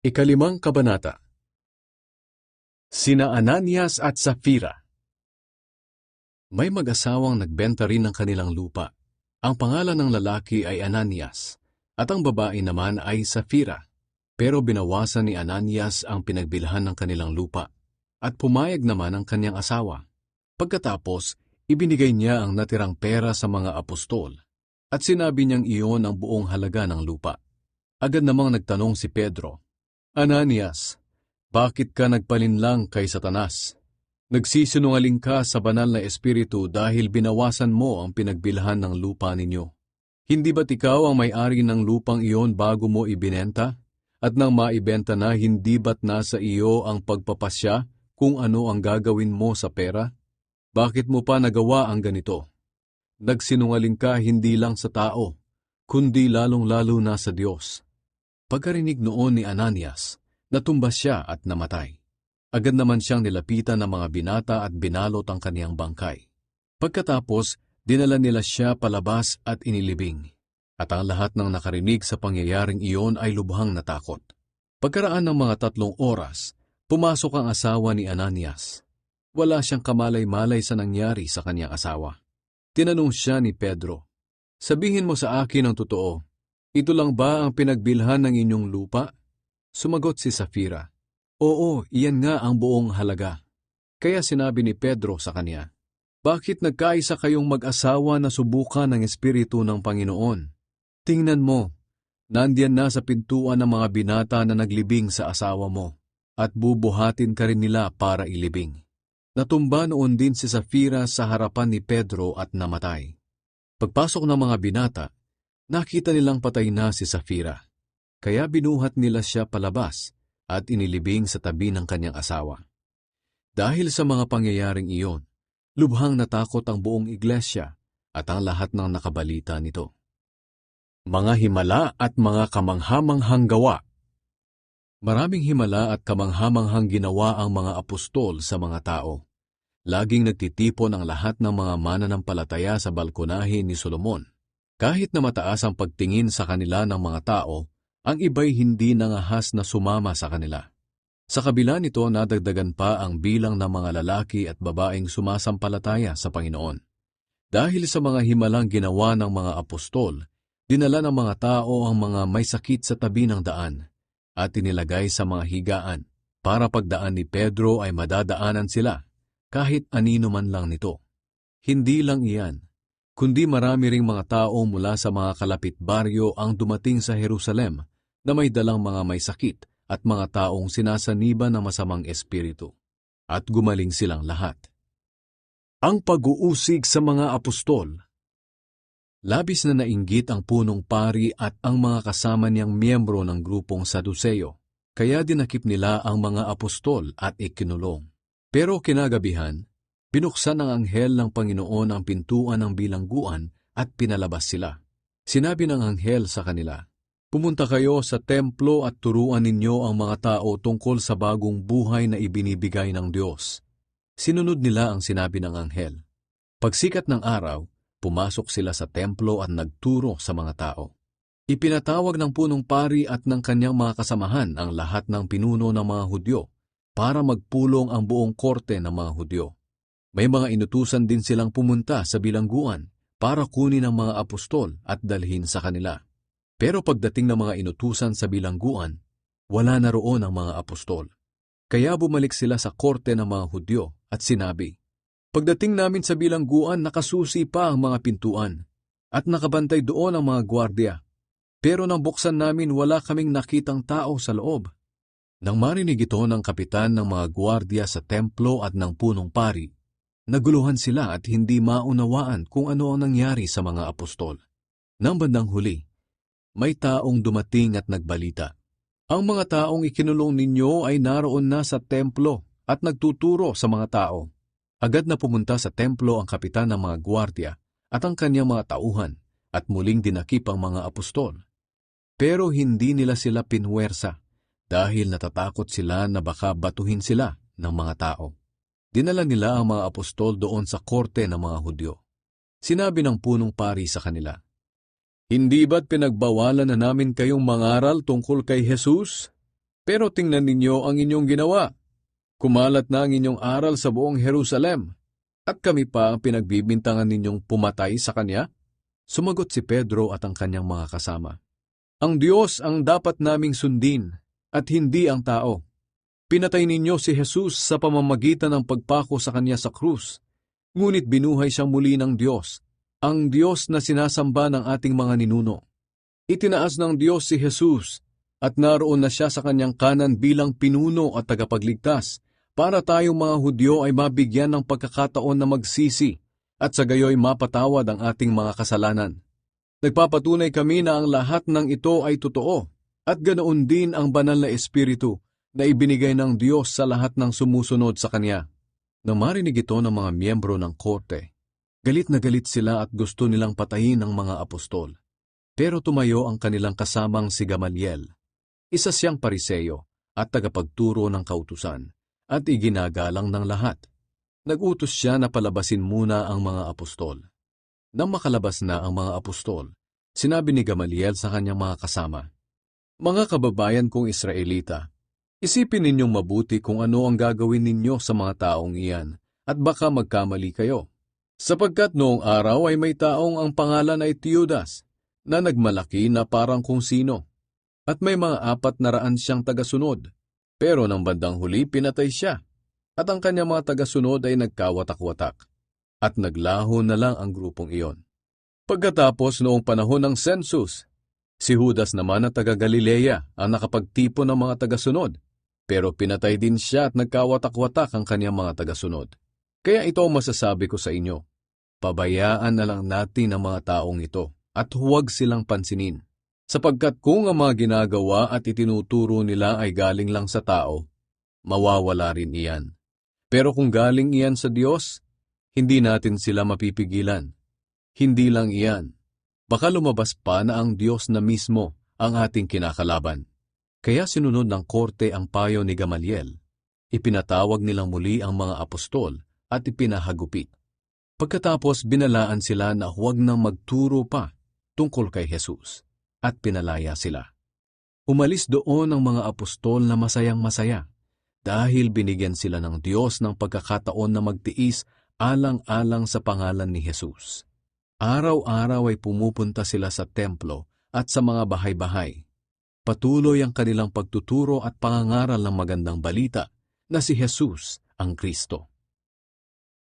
Ikalimang kabanata. Sina Ananias at Safira. May mag-asawang nagbenta rin ng kanilang lupa. Ang pangalan ng lalaki ay Ananias, at ang babae naman ay Safira. Pero binawasan ni Ananias ang pinagbilhan ng kanilang lupa, at pumayag naman ang kanyang asawa. Pagkatapos, ibinigay niya ang natirang pera sa mga apostol, at sinabi niyang iyon ang buong halaga ng lupa. Agad namang nagtanong si Pedro, Ananias, bakit ka nagpalinlang kay Satanas? Nagsisinungaling ka sa banal na espiritu dahil binawasan mo ang pinagbilhan ng lupa ninyo. Hindi ba't ikaw ang may-ari ng lupang iyon bago mo ibinenta? At nang maibenta na, hindi ba't nasa iyo ang pagpapasya kung ano ang gagawin mo sa pera? Bakit mo pa nagawa ang ganito? Nagsinungaling ka hindi lang sa tao, kundi lalong-lalo na sa Diyos. Pagkarinig noon ni Ananias, natumbas siya at namatay. Agad naman siyang nilapitan ng mga binata at binalot ang kaniyang bangkay. Pagkatapos, dinala nila siya palabas at inilibing. At ang lahat ng nakarinig sa pangyayaring iyon ay lubhang natakot. Pagkaraan ng mga 3 oras, pumasok ang asawa ni Ananias. Wala siyang kamalay-malay sa nangyari sa kaniyang asawa. Tinanong siya ni Pedro, sabihin mo sa akin ang totoo. Ito lang ba ang pinagbilhan ng inyong lupa? Sumagot si Safira, oo, iyan nga ang buong halaga. Kaya sinabi ni Pedro sa kanya, bakit nagkaisa kayong mag-asawa na subukan ng Espiritu ng Panginoon? Tingnan mo, nandiyan na sa pintuan ng mga binata na naglibing sa asawa mo, at bubuhatin ka rin nila para ilibing. Natumba noon din si Safira sa harapan ni Pedro at namatay. Pagpasok ng mga binata, nakita nilang patay na si Safira, kaya binuhat nila siya palabas at inilibing sa tabi ng kanyang asawa. Dahil sa mga pangyayaring iyon, lubhang natakot ang buong iglesia at ang lahat ng nakabalita nito. Mga himala at mga kamanghamanghang gawa. Maraming himala at kamanghamanghang ginawa ang mga apostol sa mga tao. Laging nagtitipon ang lahat ng mga mananampalataya sa balkonahe ni Solomon. Kahit na mataas ang pagtingin sa kanila ng mga tao, ang iba'y hindi nangahas na sumama sa kanila. Sa kabila nito, nadagdagan pa ang bilang ng mga lalaki at babaeng sumasampalataya sa Panginoon. Dahil sa mga himalang ginawa ng mga apostol, dinala ng mga tao ang mga may sakit sa tabi ng daan at inilagay sa mga higaan para pagdaan ni Pedro ay madadaanan sila kahit anino man lang nito. Hindi lang iyan, kundi marami ring mga tao mula sa mga kalapit baryo ang dumating sa Jerusalem na may dalang mga may sakit at mga taong sinasaniban ng masamang espiritu. At gumaling silang lahat. Ang pag-uusig sa mga apostol. Labis na nainggit ang punong pari at ang mga kasama niyang miyembro ng grupong Saduceo, kaya dinakip nila ang mga apostol at ikinulong. Pero kinagabihan, binuksan ng anghel ng Panginoon ang pintuan ng bilangguan at pinalabas sila. Sinabi ng anghel sa kanila, pumunta kayo sa templo at turuan ninyo ang mga tao tungkol sa bagong buhay na ibinibigay ng Diyos. Sinunod nila ang sinabi ng anghel. Pagsikat ng araw, pumasok sila sa templo at nagturo sa mga tao. Ipinatawag ng punong pari at ng kanyang mga kasamahan ang lahat ng pinuno ng mga Hudyo para magpulong ang buong korte ng mga Hudyo. May mga inutusan din silang pumunta sa bilangguan para kunin ang mga apostol at dalhin sa kanila. Pero pagdating ng mga inutusan sa bilangguan, wala na roon ang mga apostol. Kaya bumalik sila sa korte ng mga Hudyo at sinabi, pagdating namin sa bilangguan, nakasusi pa ang mga pintuan at nakabantay doon ang mga gwardya. Pero nang buksan namin, wala kaming nakitang tao sa loob. Nang marinig ito ng kapitan ng mga gwardya sa templo at ng punong pari, naguluhan sila at hindi maunawaan kung ano ang nangyari sa mga apostol. Nang bandang huli, may taong dumating at nagbalita. Ang mga taong ikinulong ninyo ay naroon na sa templo at nagtuturo sa mga tao. Agad na pumunta sa templo ang kapitan ng mga gwardya at ang kanyang mga tauhan at muling dinakip ang mga apostol. Pero hindi nila sila pinwersa dahil natatakot sila na baka batuhin sila ng mga tao. Dinala nila ang mga apostol doon sa korte ng mga Hudyo. Sinabi ng punong pari sa kanila, hindi ba't pinagbawalan na namin kayong mangaral tungkol kay Jesus? Pero tingnan ninyo ang inyong ginawa. Kumalat na ang inyong aral sa buong Jerusalem, at kami pa ang pinagbibintangan ninyong pumatay sa kanya? Sumagot si Pedro at ang kanyang mga kasama. Ang Diyos ang dapat naming sundin, at hindi ang tao. Pinatay ninyo si Jesus sa pamamagitan ng pagpako sa kanya sa krus, ngunit binuhay siyang muli ng Diyos, ang Diyos na sinasamba ng ating mga ninuno. Itinaas ng Diyos si Jesus, at naroon na siya sa kanyang kanan bilang pinuno at tagapagligtas, para tayong mga Hudyo ay mabigyan ng pagkakataon na magsisi, at sa gayoy mapatawad ang ating mga kasalanan. Nagpapatunay kami na ang lahat ng ito ay totoo, at ganoon din ang banal na Espiritu na ibinigay ng Diyos sa lahat ng sumusunod sa Kanya. Nang marinig ito ng mga miyembro ng korte, galit na galit sila at gusto nilang patayin ang mga apostol. Pero tumayo ang kanilang kasamang si Gamaliel. Isa siyang pariseyo at tagapagturo ng kautusan, at iginagalang ng lahat. Nag-utos siya na palabasin muna ang mga apostol. Nang makalabas na ang mga apostol, sinabi ni Gamaliel sa kanyang mga kasama, "Mga kababayan kong Israelita, isipin ninyong mabuti kung ano ang gagawin ninyo sa mga taong iyan, at baka magkamali kayo. Sapagkat noong araw ay may taong ang pangalan ay Teudas, na nagmalaki na parang kung sino, at may mga 400 siyang tagasunod. Pero nang bandang huli pinatay siya, at ang kanyang mga tagasunod ay nagkawatak-watak, at naglaho na lang ang grupong iyon. Pagkatapos noong panahon ng census, si Judas naman na taga-Galilea ang nakapagtipon ng mga tagasunod, pero pinatay din siya at nagkawatak-watak ang kanyang mga tagasunod. Kaya ito ang masasabi ko sa inyo, pabayaan na lang natin ang mga taong ito, at huwag silang pansinin. Sapagkat kung ang mga ginagawa at itinuturo nila ay galing lang sa tao, mawawala rin iyan. Pero kung galing iyan sa Diyos, hindi natin sila mapipigilan. Hindi lang iyan. Baka lumabas pa na ang Diyos na mismo ang ating kinakalaban. Kaya sinunod ng korte ang payo ni Gamaliel. Ipinatawag nilang muli ang mga apostol at ipinahagupit. Pagkatapos binalaan sila na huwag nang magturo pa tungkol kay Jesus, at pinalaya sila. Umalis doon ang mga apostol na masayang-masaya dahil binigyan sila ng Diyos ng pagkakataon na magtiis alang-alang sa pangalan ni Jesus. Araw-araw ay pumupunta sila sa templo at sa mga bahay-bahay. Patuloy ang kanilang pagtuturo at pangangaral ng magandang balita na si Jesus ang Kristo.